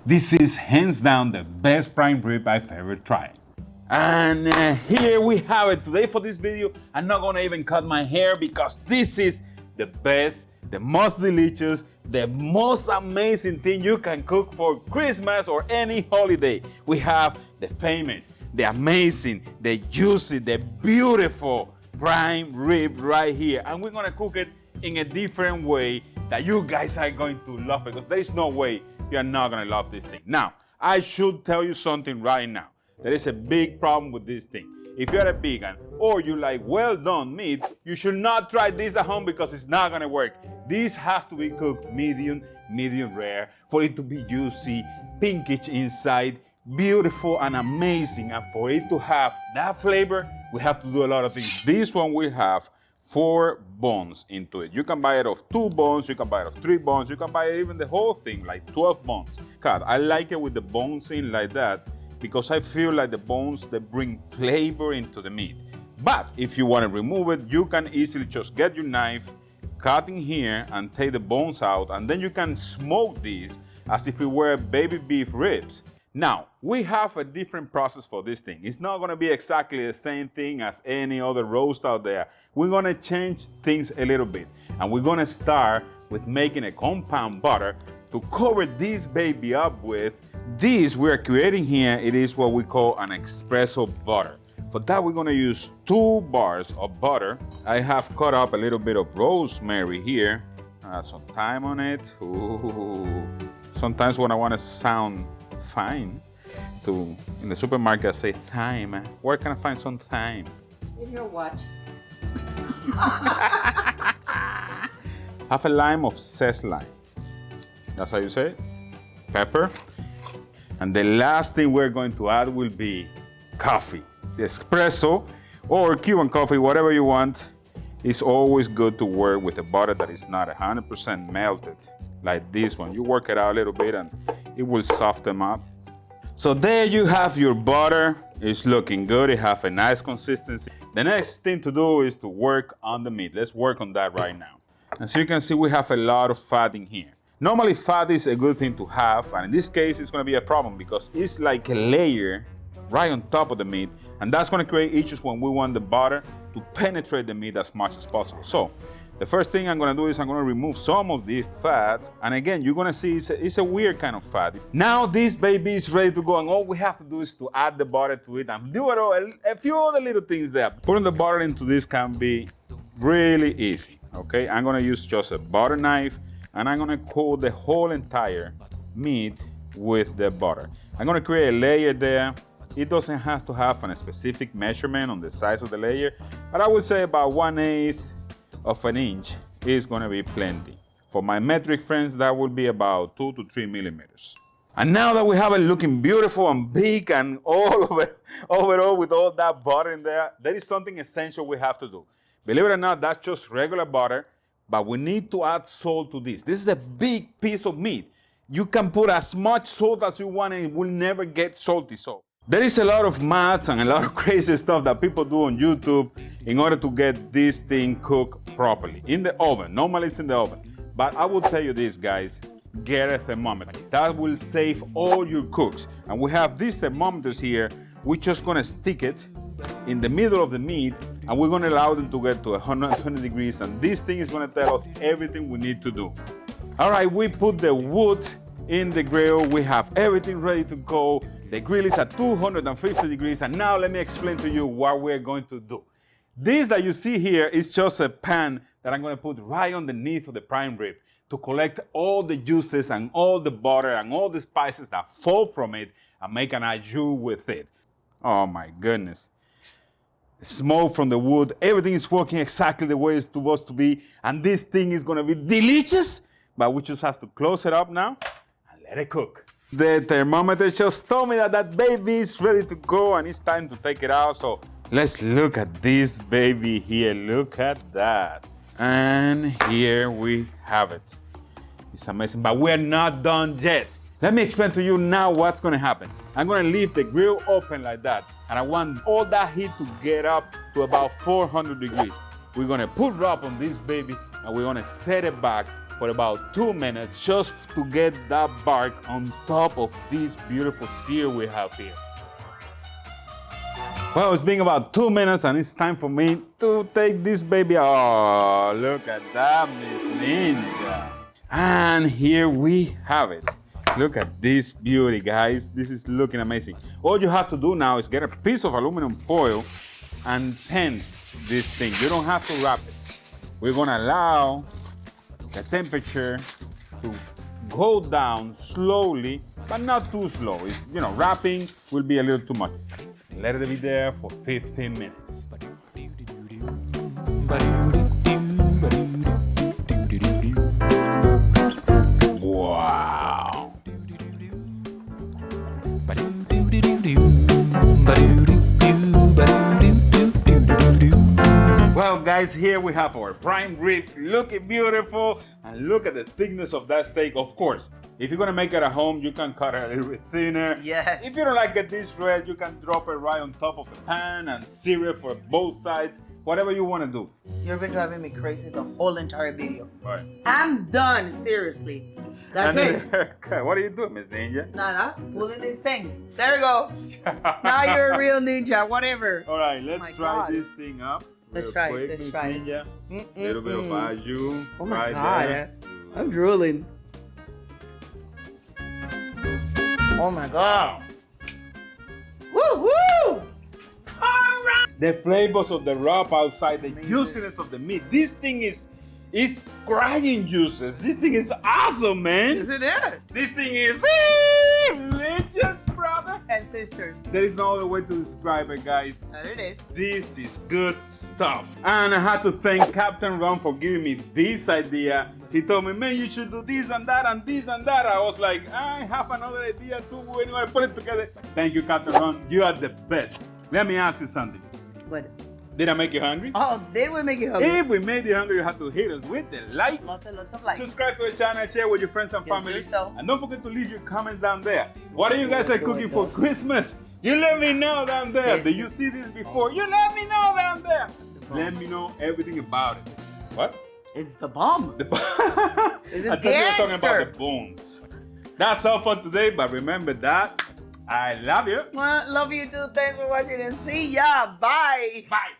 This is hands down the best prime rib I've ever tried. And here we have it. Today for this video, I'm not gonna even cut my hair because this is the best, the most delicious, the most amazing thing you can cook for Christmas or any holiday. We have the famous, the amazing, the juicy, the beautiful prime rib right here. And we're gonna cook it in a different way that you guys are going to love because there is no way you're not gonna love this thing. Now, I should tell you something right now. There is a big problem with this thing. If you're a vegan or you like well done meat, you should not try this at home because it's not gonna work. This has to be cooked medium rare for it to be juicy, pinkish inside, beautiful and amazing. And for it to have that flavor, we have to do a lot of things. This one we have 4 bones into it. You can buy it of 2 bones, you can buy it of 3 bones, you can buy it even the whole thing, like 12 bones. God, I like it with the bones in like that because I feel like the bones, they bring flavor into the meat. But if you want to remove it, you can easily just get your knife, cut in here and take the bones out, and then you can smoke these as if it were baby beef ribs. Now, we have a different process for this thing. It's not gonna be exactly the same thing as any other roast out there. We're gonna change things a little bit, and we're gonna start with making a compound butter to cover this baby up with. This we're creating here, it is what we call an espresso butter. For that, we're gonna use 2 bars of butter. I have cut up a little bit of rosemary here. Some thyme on it. Ooh. Sometimes when I wanna sound fine, in the supermarket I say thyme. Where can I find some thyme? In your watch. Half a lime of zest lime. That's how you say it. Pepper. And the last thing we're going to add will be coffee. The espresso or Cuban coffee, whatever you want. It's always good to work with a butter that is not 100% melted, like this one. You work it out a little bit and it will soften up. So there you have your butter. It's looking good. It has a nice consistency. The next thing to do is to work on the meat. Let's work on that right now. As you can see, we have a lot of fat in here. Normally, fat is a good thing to have, but in this case, it's gonna be a problem because it's like a layer right on top of the meat, and that's gonna create issues when we want the butter to penetrate the meat as much as possible. So, the first thing I'm gonna do is I'm gonna remove some of this fat, and again, you're gonna see it's a weird kind of fat. Now this baby is ready to go, and all we have to do is to add the butter to it and do a few other little things there. Putting the butter into this can be really easy, okay? I'm gonna use just a butter knife, and I'm gonna coat the whole entire meat with the butter. I'm gonna create a layer there. It doesn't have to have a specific measurement on the size of the layer, but I would say about 1/8 of an inch is gonna be plenty. For my metric friends, that would be about 2 to 3 millimeters. And now that we have it looking beautiful and big and all of it, overall with all that butter in there, there is something essential we have to do. Believe it or not, that's just regular butter, but we need to add salt to this. This is a big piece of meat. You can put as much salt as you want and it will never get salty. So there is a lot of maths and a lot of crazy stuff that people do on YouTube in order to get this thing cooked properly in the oven. Normally it's in the oven. But I will tell you this, guys, get a thermometer. That will save all your cooks. And we have these thermometers here. We're just gonna stick it in the middle of the meat and we're gonna allow them to get to 120 degrees. And this thing is gonna tell us everything we need to do. All right, we put the wood in the grill. We have everything ready to go. The grill is at 250 degrees. And now let me explain to you what we're going to do. This that you see here is just a pan that I'm gonna put right underneath of the prime rib to collect all the juices and all the butter and all the spices that fall from it and make an au jus with it. Oh my goodness. The smoke from the wood, everything is working exactly the way it's supposed to be. And this thing is gonna be delicious, but we just have to close it up now and let it cook. The thermometer just told me that that baby is ready to go and it's time to take it out. So let's look at this baby here. Look at that. And here we have it. It's amazing, but we're not done yet. Let me explain to you now what's gonna happen. I'm gonna leave the grill open like that, and I want all that heat to get up to about 400 degrees. We're gonna put wrap on this baby, and we're gonna set it back for about 2 minutes just to get that bark on top of this beautiful sear we have here. Well, it's been about 2 minutes and it's time for me to take this baby. Oh, look at that, Miss Ninja. And here we have it. Look at this beauty, guys. This is looking amazing. All you have to do now is get a piece of aluminum foil and tent this thing. You don't have to wrap it. We're gonna allow the temperature to go down slowly, but not too slow. It's, wrapping will be a little too much. Let it be there for 15 minutes. Wow. Well, guys, here we have our prime rib, looking beautiful, and look at the thickness of that steak. Of course, if you're gonna make it at home, you can cut it a little bit thinner. Yes. If you don't like it this red, you can drop it right on top of the pan and sear it for both sides, whatever you want to do. You've been driving me crazy the whole entire video. Right. I'm done, seriously. That's it. What are you doing, Miss Ninja? Nah, pulling this thing. There we go. Now you're a real ninja, whatever. All right, let's My try God. this thing up. Let's real try it, quick, let's Miss try it. Ninja. A little bit of au. Oh my right God. there. I'm drooling. Oh my God. Woo woo! All right. The flavors of the rub outside, the juiciness of the meat. This thing is crying juices. This thing is awesome, man. Yes, it is. This thing is delicious, brother. And sisters. There is no other way to describe it, guys. That it is. This is good stuff. And I had to thank Captain Ron for giving me this idea. He told me, man, you should do this and that and this and that. I was like, I have another idea too. Anyway, put it together. Thank you, Captain Ron. You are the best. Let me ask you something. What? Did I make you hungry? Oh, did we make you hungry? If we made you hungry, you have to hit us with the like. Lots and lots of likes. Subscribe to the channel, share with your friends and Yes, family. do so. And don't forget to leave your comments down there. What are you guys cooking for Christmas? You let me know down there. Yes. Did you see this before? You let me know down there. Let me know everything about it. What? It's the bomb. The This is I thought you were talking gangster. about the bones. That's all for today, but remember that I love you. Well, love you too. Thanks for watching and see ya. Bye. Bye.